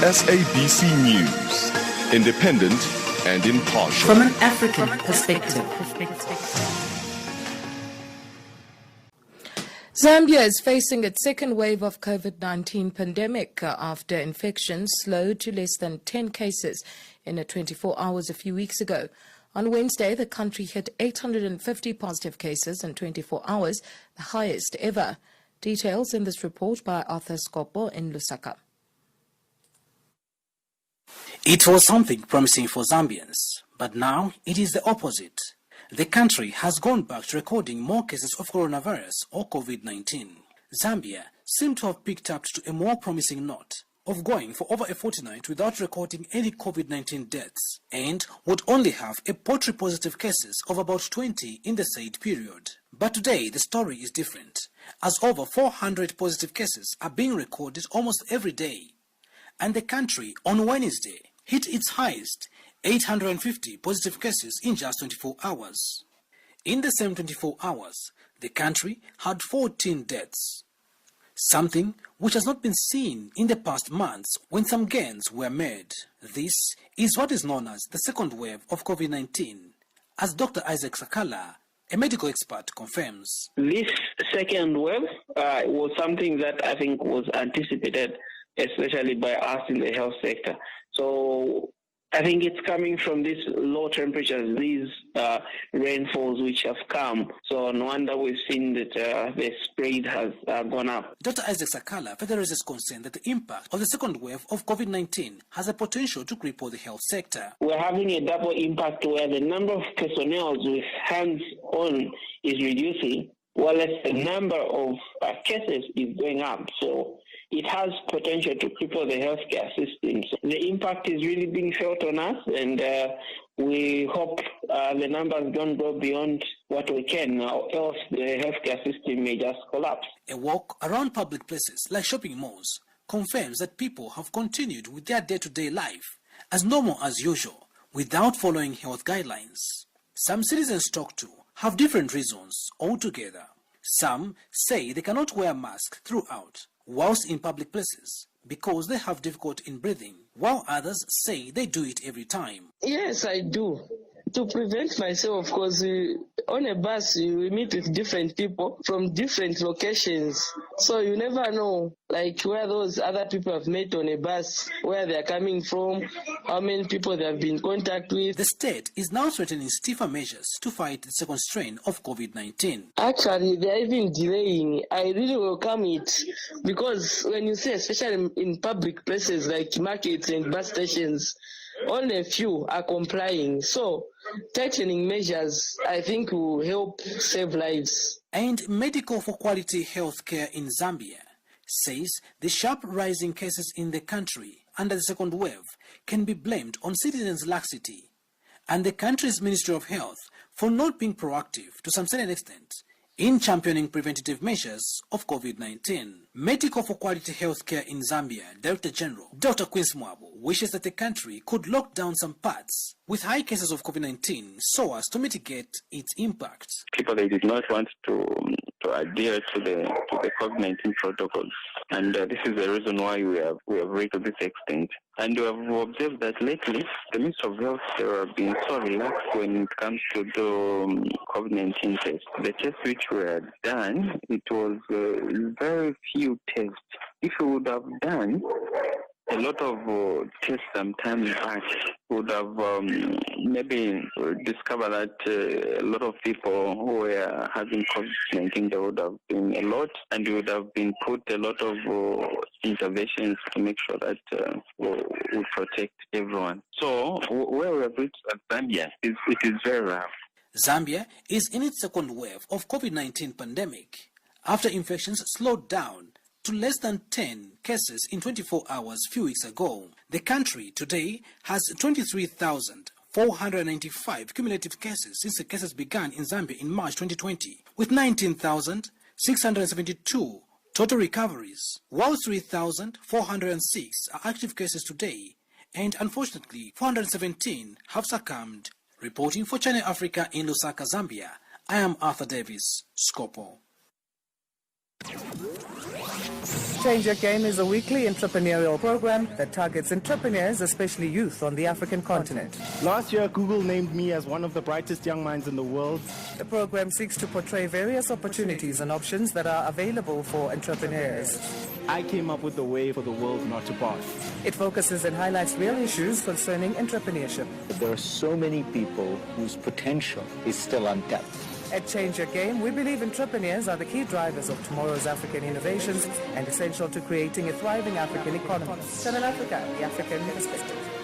SABC News, independent and impartial. From an African perspective. Zambia is facing its second wave of COVID-19 pandemic after infections slowed to less than 10 cases in 24 hours a few weeks ago. On Wednesday, the country hit 850 positive cases in 24 hours, the highest ever. Details in this report by Arthur Scopo in Lusaka. It was something promising for Zambians, but now it is the opposite. The country has gone back to recording more cases of coronavirus or COVID-19. Zambia seemed to have picked up to a more promising note of going for over a fortnight without recording any COVID-19 deaths and would only have a pottery positive cases of about 20 in the said period. But today the story is different, as over 400 positive cases are being recorded almost every day. And the country on Wednesday hit its highest 850 positive cases in just 24 hours. In the same 24 hours, the country had 14 deaths, something which has not been seen in the past months when some gains were made. This is what is known as the second wave of COVID-19, as Dr. Isaac Sakala, a medical expert, confirms. This second wave was something that I think was anticipated, especially by us in the health sector. So I think it's coming from these low temperatures, these rainfalls which have come. So no wonder we've seen that the spread has gone up. Dr. Isaac Sakala further raises concern that the impact of the second wave of COVID-19 has a potential to cripple the health sector. We're having a double impact where the number of personnel with hands-on is reducing, while the number of cases is going up. So it has potential to cripple the healthcare system. So the impact is really being felt on us, and we hope the numbers don't go beyond what we can, or else the healthcare system may just collapse. A walk around public places like shopping malls confirms that people have continued with their day-to-day life as normal as usual without following health guidelines. Some citizens talked to have different reasons altogether. Some say they cannot wear masks throughout whilst in public places because they have difficulty in breathing, while others say they do it every time. Yes, I do. To prevent myself, because on a bus we meet with different people from different locations, so you never know like where those other people have met on a bus, where they are coming from, how many people they have been in contact with. The state is now threatening stiffer measures to fight the second strain of COVID-19. Actually, they are even delaying. I really welcome it, because when you see, especially in public places like markets and bus stations, only a few are complying. So tightening measures, I think, will help save lives. And Medical for Quality Healthcare in Zambia says the sharp rising cases in the country under the second wave can be blamed on citizens' laxity and the country's Ministry of Health for not being proactive to some certain extent in championing preventative measures of COVID-19. Medical for Quality Healthcare in Zambia Director General Dr. Quincy Mwabo wishes that the country could lock down some parts with high cases of COVID-19 so as to mitigate its impact. People, they did not want to adhere to the COVID-19 protocols, and this is the reason why we have reached to this extent. And we have observed that lately, the Ministry of Health have been so relaxed when it comes to the COVID-19 tests. The tests which were done, it was very few tests. If we would have done a lot of tests sometimes back, would have maybe discovered that a lot of people who were having COVID-19, there would have been a lot, and we would have been put a lot of interventions to make sure that we protect everyone. So where we have reached at Zambia, it is very rough. Zambia is in its second wave of COVID-19 pandemic after infections slowed down to less than 10 cases in 24 hours a few weeks ago. The country today has 23,495 cumulative cases since the cases began in Zambia in March 2020, with 19,672 total recoveries, while 3,406 are active cases today, and unfortunately 417 have succumbed. Reporting for Channel Africa in Lusaka, Zambia, I am Arthur Davis, Scopo. Change Your Game is a weekly entrepreneurial program that targets entrepreneurs, especially youth, on the African continent. Last year, Google named me as one of the brightest young minds in the world. The program seeks to portray various opportunities and options that are available for entrepreneurs. I came up with a way for the world not to pass. It focuses and highlights real issues concerning entrepreneurship. There are so many people whose potential is still untapped. At Change Your Game, we believe entrepreneurs are the key drivers of tomorrow's African innovations and essential to creating a thriving African economy. Channel Africa, the African perspective.